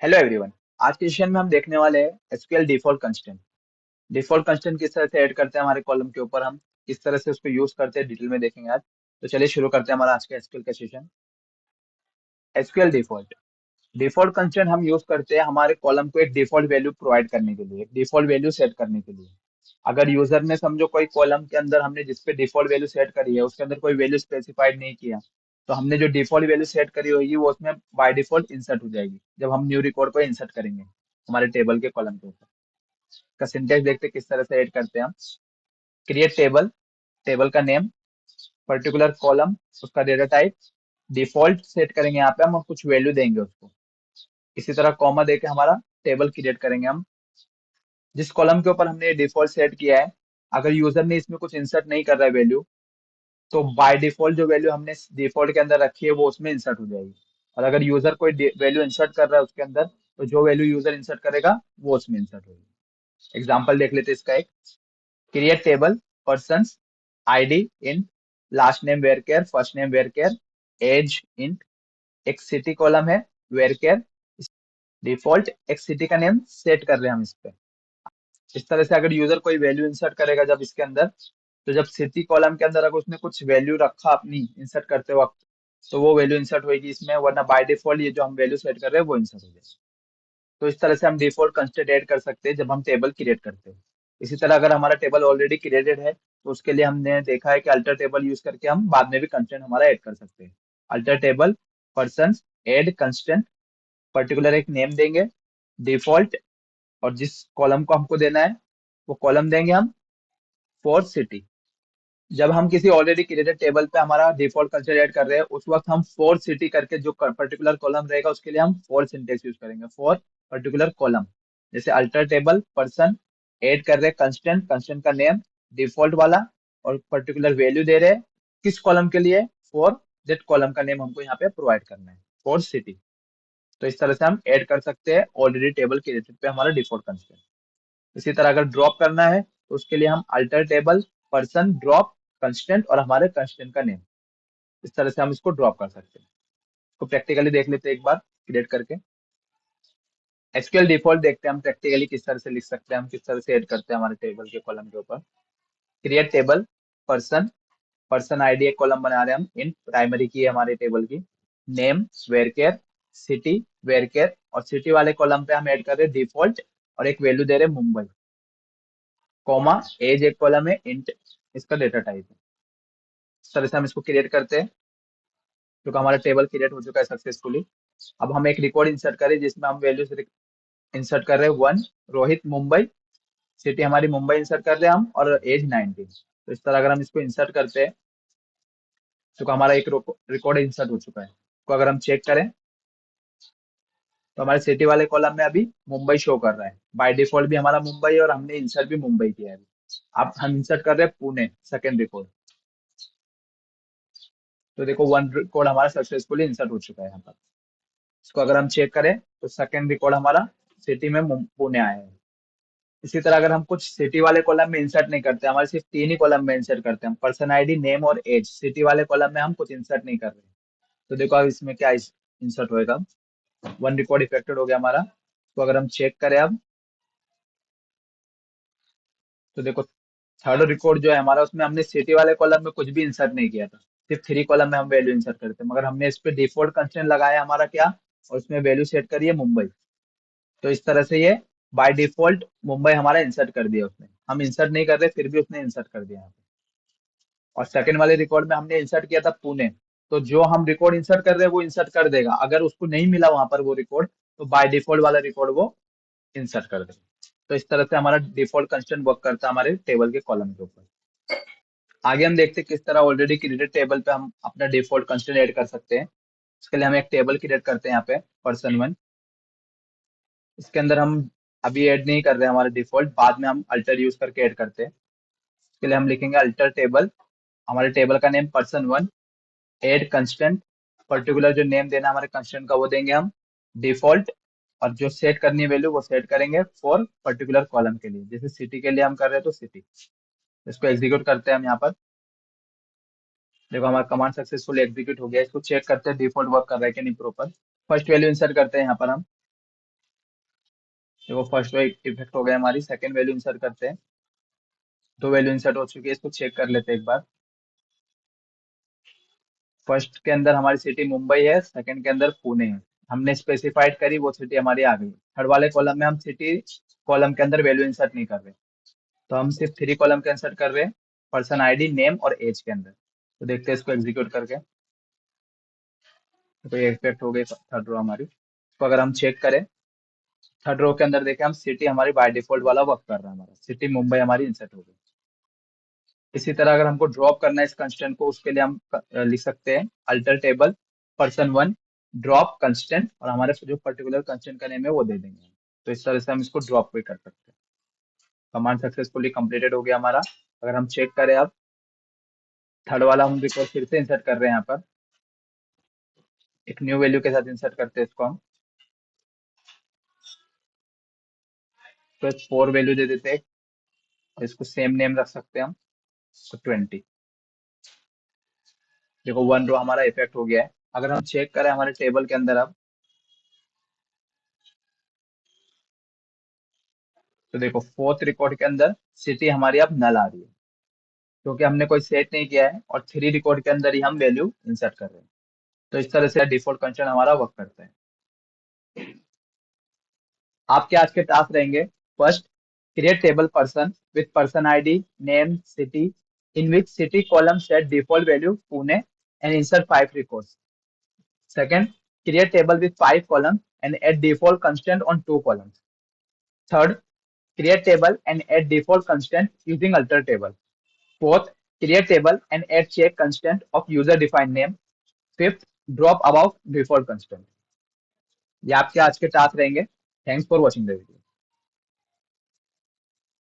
Hello everyone. आज के session में हम देखने वाले हैं SQL default constraint. Default constraint किस तरह से ऐड करते हैं हमारे कॉलम के ऊपर, हम किस तरह से उसको यूज करते हैं डिटेल में देखेंगे आज। तो चलिए शुरू करते हैं हमारा आज का एसक्यूएल का session. SQL default default constraint हम यूज करते हैं हमारे कॉलम को एक डिफॉल्ट वैल्यू प्रोवाइड करने के लिए, एक डिफॉल्ट वैल्यू सेट करने के लिए। अगर यूजर ने समझो कोई कॉलम के अंदर हमने जिस पे डिफॉल्ट वैल्यू सेट करी है उसके अंदर कोई वैल्यू स्पेसिफाइड नहीं किया, तो हमने जो डिफॉल्ट वैल्यू सेट करी होगी वो उसमें बाय डिफॉल्ट इंसर्ट हो जाएगी जब हम न्यू रिकॉर्ड को इंसर्ट करेंगे हमारे टेबल के कॉलम के ऊपर। का सिंटेक्स देखते हैं किस तरह से ऐड करते हैं हम। क्रिएट टेबल, टेबल का नेम, पर्टिकुलर कॉलम, उसका डेटा टाइप, डिफॉल्ट सेट करेंगे यहाँ पे हम और कुछ वैल्यू देंगे उसको। इसी तरह कॉमा देके हमारा टेबल क्रिएट करेंगे हम। जिस कॉलम के ऊपर हमने डिफॉल्ट सेट किया है, अगर यूजर ने इसमें कुछ इंसर्ट नहीं कर रहा है वैल्यू, तो बाय डिफॉल्ट जो वैल्यू हमने डिफॉल्ट के अंदर रखी है वो उसमें इंसर्ट हो जाएगी। और अगर यूजर कोई वैल्यू इंसर्ट कर रहा है उसके अंदर, तो जो वैल्यू यूजर इंसर्ट करेगा वो उसमें इंसर्ट होगी। एग्जाम्पल देख लेते हैं इसका एक। Create table persons ID int last name varchar, first name varchar, age int, एक सिटी कॉलम है वेर केयर, डिफॉल्ट एक सिटी का नेम सेट कर रहे हैं हम इस पे। इस तरह से अगर यूजर कोई वैल्यू इंसर्ट करेगा जब इसके अंदर, तो जब सिटी कॉलम के अंदर अगर उसने कुछ वैल्यू रखा अपनी इंसर्ट करते वक्त, तो वो वैल्यू इंसर्ट होगी इसमें, वरना बाय डिफॉल्ट ये जो हम वैल्यू सेट कर रहे हैं वो इंसर्ट हो जाएगी। तो इस तरह से हम डिफॉल्ट कंस्ट्रेंट ऐड कर सकते हैं जब हम टेबल क्रिएट करते हैं। इसी तरह अगर हमारा टेबल ऑलरेडी क्रिएटेड है तो उसके लिए हमने देखा है कि अल्टर टेबल यूज करके हम बाद में भी कंस्ट्रेंट हमारा ऐड कर सकते हैं। Alter table person add constraint, particular एक नेम देंगे, डिफॉल्ट, और जिस कॉलम को हमको देना है वो कॉलम देंगे हम फॉर सिटी। जब हम किसी ऑलरेडी क्रिएटेड टेबल पे हमारा डिफॉल्ट कंस्ट्रेंट ऐड कर रहे हैं उस वक्त हम फॉर सिटी करके जो पर्टिकुलर कॉलम रहेगा उसके लिए हम फॉर सिंटेक्स यूज करेंगे, फॉर पर्टिकुलर कॉलम। जैसे अल्टर टेबल पर्सन ऐड कर रहे हैं कंस्टेंट, कंस्टेंट का नेम डिफॉल्ट वाला, और पर्टिकुलर वैल्यू दे रहे हैं किस कॉलम के लिए, फॉर दैट कॉलम का नेम हमको यहाँ पे प्रोवाइड करना है, फॉर सिटी। तो इस तरह से हम ऐड कर सकते हैं ऑलरेडी टेबल क्रिएटेड पे हमारा डिफॉल्ट कंस्टेंट। इसी तरह अगर ड्रॉप करना है तो उसके लिए हम alter table person drop constant और हमारे कंस्टेंट का नेम, इस तरह से हम इसको ड्रॉप कर सकते हैं। तो प्रैक्टिकली देख लेते हैं एक बार क्रिएट करके। एसक्यूएल डिफॉल्ट देखते हैं हम प्रैक्टिकली किस तरह से लिख सकते हैं, हम किस तरह से ऐड करते हैं हमारे टेबल के कॉलम के ऊपर। Create table person, person ID एक कॉलम बना रहे हैं हम, इन प्राइमरी की है हमारे टेबल की, name varchar, city varchar, और सिटी वाले कॉलम पे हम ऐड कर रहे हैं डिफॉल्ट और एक वैल्यू दे रहे हैं मुंबई, कॉमा एज एक कॉलम है इंट, इसका डेटा टाइप है। इस तरह से हम इसको क्रिएट करते हैं। क्योंकि हमारा टेबल क्रिएट हो चुका है सक्सेसफुली। अब हम एक रिकॉर्ड इंसर्ट करें जिसमें हम वैल्यूज इंसर्ट कर रहे हैं, वन रोहित मुंबई, सिटी हमारी मुंबई इंसर्ट कर रहे हैं हम, और एज 19। तो इस तरह अगर हम इसको इंसर्ट करते हैं तो हमारा एक रिकॉर्ड इंसर्ट हो चुका है। तो अगर हम चेक करें तो हमारे सिटी वाले कॉलम में अभी मुंबई शो कर रहा है, बाय डिफॉल्ट भी हमारा मुंबई है और हमने इंसर्ट भी मुंबई किया है अभी। अब हम इंसर्ट कर रहे हैं पुणे, सेकंड रिकॉर्ड। तो देखो वन रिकॉर्ड हमारा सक्सेसफुली इंसर्ट हो चुका है यहाँ पर। इसको अगर हम चेक करें तो सेकंड रिकॉर्ड हमारा सिटी में पुणे आया है। इसी तरह अगर हम कुछ सिटी वाले कॉलम में इंसर्ट नहीं करते, हमारे सिर्फ तीन ही कॉलम में इंसर्ट करते हैं हम, पर्सन आईडी नेम और एज, सिटी वाले कॉलम में हम कुछ इंसर्ट नहीं कर रहे। तो देखो अब इसमें क्या इंसर्ट होएगा, वन रिकॉर्ड इफेक्टेड हो गया हमारा। तो अगर हम चेक करें अब, तो देखो थर्ड रिकॉर्ड जो है हमारा उसमें हमने सिटी वाले कॉलम में कुछ भी इंसर्ट नहीं किया था, सिर्फ थ्री कॉलम में हम वैल्यू इंसर्ट करते हैं, मगर हमने इस पे डिफॉल्ट कंस्ट्रेंट लगाया हमारा क्या, और उसमें वैल्यू सेट करी है मुंबई। तो इस तरह से ये बाय डिफॉल्ट मुंबई हमारा इंसर्ट कर दिया उसने, हम इंसर्ट नहीं कर रहे फिर भी उसने इंसर्ट कर दिया यहाँ पे। और सेकंड वाले रिकॉर्ड में हमने इंसर्ट किया था पुणे, तो जो हम रिकॉर्ड इंसर्ट कर रहे हैं वो इंसर्ट कर देगा, अगर उसको नहीं मिला वहां पर वो रिकॉर्ड तो बाय डिफॉल्ट वाला रिकॉर्ड वो इंसर्ट कर देगा। तो इस तरह से हमारा डिफॉल्ट कंस्ट्रेंट वर्क करता है हमारे टेबल के कॉलम के ऊपर। आगे हम देखते हैं किस तरह ऑलरेडी क्रिएटेड टेबल पे हम अपना डिफॉल्ट कंस्ट्रेंट ऐड कर सकते हैं। इसके लिए हम एक टेबल क्रिएट करते हैं यहाँ पे पर्सन वन। इसके अंदर हम अभी ऐड नहीं कर रहे हैं हमारे डिफॉल्ट, बाद में हम अल्टर यूज करके ऐड करते हैं। इसके लिए हम लिखेंगे अल्टर टेबल, हमारे टेबल का name person one, add constant, particular जो नेम देना हमारे कंस्टेंट का वो देंगे हम, डिफॉल्ट, और जो सेट करनी है वैल्यू वो सेट करेंगे फॉर पर्टिकुलर कॉलम के लिए, जैसे सिटी के लिए हम कर रहे हैं तो सिटी। इसको एग्जीक्यूट करते हैं हम यहाँ पर। देखो हमारा कमांड सक्सेसफुल एग्जीक्यूट हो गया। इसको चेक करते हैं डिफॉल्ट वर्क कर रहा है कि नहीं प्रॉपर। फर्स्ट वैल्यू इंसर्ट करते हैं यहाँ पर हम, देखो फर्स्ट इफेक्ट हो गया हमारी, सेकंड वैल्यू इंसर्ट करते हैं। दो वैल्यू इंसर्ट हो चुकी है, इसको चेक कर लेते हैं एक बार। फर्स्ट के अंदर हमारी सिटी मुंबई है, सेकंड के अंदर पुणे है। हमने स्पेसिफाइड करी, वो सिटी हमारी आ गई। थर्ड वाले कॉलम में हम सिटी कॉलम के अंदर वैल्यू इंसर्ट नहीं कर रहे, तो हम सिर्फ थ्री कॉलम के इंसर्ट कर रहे हैं, पर्सन आईडी, नेम और एज के अंदर। तो देखते हैं इसको एग्जीक्यूट करके। तो ये इफेक्ट हो गई थर्ड रो हमारी। तो अगर हम चेक करें, थर्ड रो के अंदर देखें हम, सिटी हमारी बाय डिफॉल्ट वाला वर्क कर रहा है, हमारा सिटी मुंबई हमारी इंसर्ट हो गई। इसी तरह अगर हमको ड्रॉप करना है इस कंस्टेंट को, उसके लिए हम लिख सकते हैं alter table person one drop constant, और हमारे जो पर्टिकुलर कंस्टेंट का नेम है वो दे देंगे। तो इस तरह से हम इसको ड्रॉप भी कर सकते हैं। कमांड सक्सेसफुली कंप्लीटेड हो गया हमारा। अगर हम चेक करें अब, थर्ड वाला हम रिकॉर्ड फिर से इंसर्ट कर रहे हैं यहाँ पर, एक न्यू वैल्यू के साथ इंसर्ट करते हैं इसको हम। तो एक फोर वैल्यू दे देते हैं, और इसको सेम नेम रख सकते हैं हम, तो 20। देखो वन रो हमारा इफेक्ट हो गया है। अगर हम चेक करें हमारे टेबल के अंदर अब, तो देखो फोर्थ रिकॉर्ड के अंदर सिटी हमारी अब नल आ रही है, क्योंकि हमने कोई सेट नहीं किया है, और थ्री रिकॉर्ड के अंदर ही हम वैल्यू इंसर्ट कर रहे हैं। तो इस तरह से डिफॉल्ट कंस्ट्रेंट हमारा वर्क करता है। आपके आज के टास्क रहेंगे, first, create table person with person ID, name, city, in which city column set default value Pune and insert five records. Second, create table with five columns and add default constant on two columns. Third, create table and add default constant using alter table. Fourth, create table and add check constant of user defined name. Fifth, drop above default constant. ये आपके आज के task रहेंगे। Thanks for watching the video.